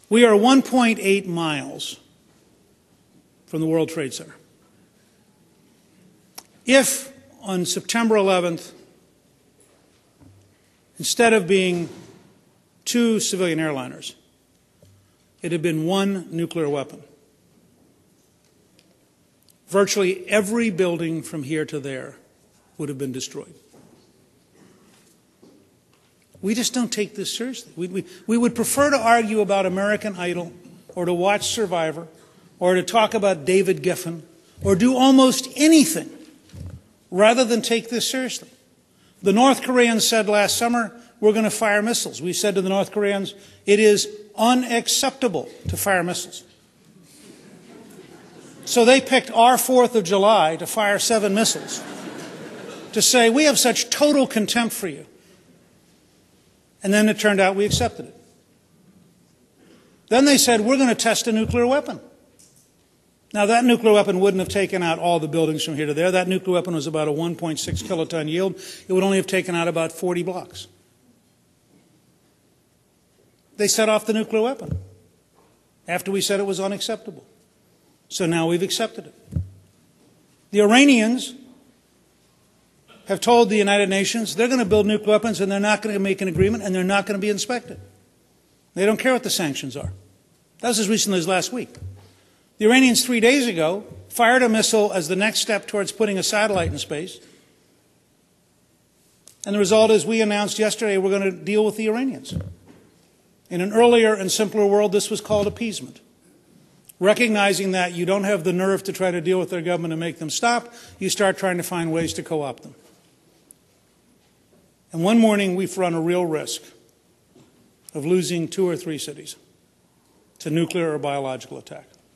We are 1.8 miles from the World Trade Center. If on September 11th, instead of being 2 civilian airliners, it had been 1 nuclear weapon, virtually every building from here to there would have been destroyed. We just don't take this seriously. We would prefer to argue about American Idol or to watch Survivor or to talk about David Geffen or do almost anything rather than take this seriously. The North Koreans said last summer, we're going to fire missiles. We said to the North Koreans, it is unacceptable to fire missiles. So they picked our 4th of July to fire 7 missiles to say, we have such total contempt for you. And then it turned out we accepted it. Then they said, we're going to test a nuclear weapon. Now, that nuclear weapon wouldn't have taken out all the buildings from here to there. That nuclear weapon was about a 1.6 kiloton yield. It would only have taken out about 40 blocks. They set off the nuclear weapon after we said it was unacceptable. So now we've accepted it. The Iranians have told the United Nations they're going to build nuclear weapons and they're not going to make an agreement and they're not going to be inspected. They don't care what the sanctions are. That was as recently as last week. The Iranians 3 days ago fired a missile as the next step towards putting a satellite in space. And the result is we announced yesterday we're going to deal with the Iranians. In an earlier and simpler world, this was called appeasement. Recognizing that you don't have the nerve to try to deal with their government and make them stop, you start trying to find ways to co-opt them. And one morning we've run a real risk of losing 2 or 3 cities to nuclear or biological attack.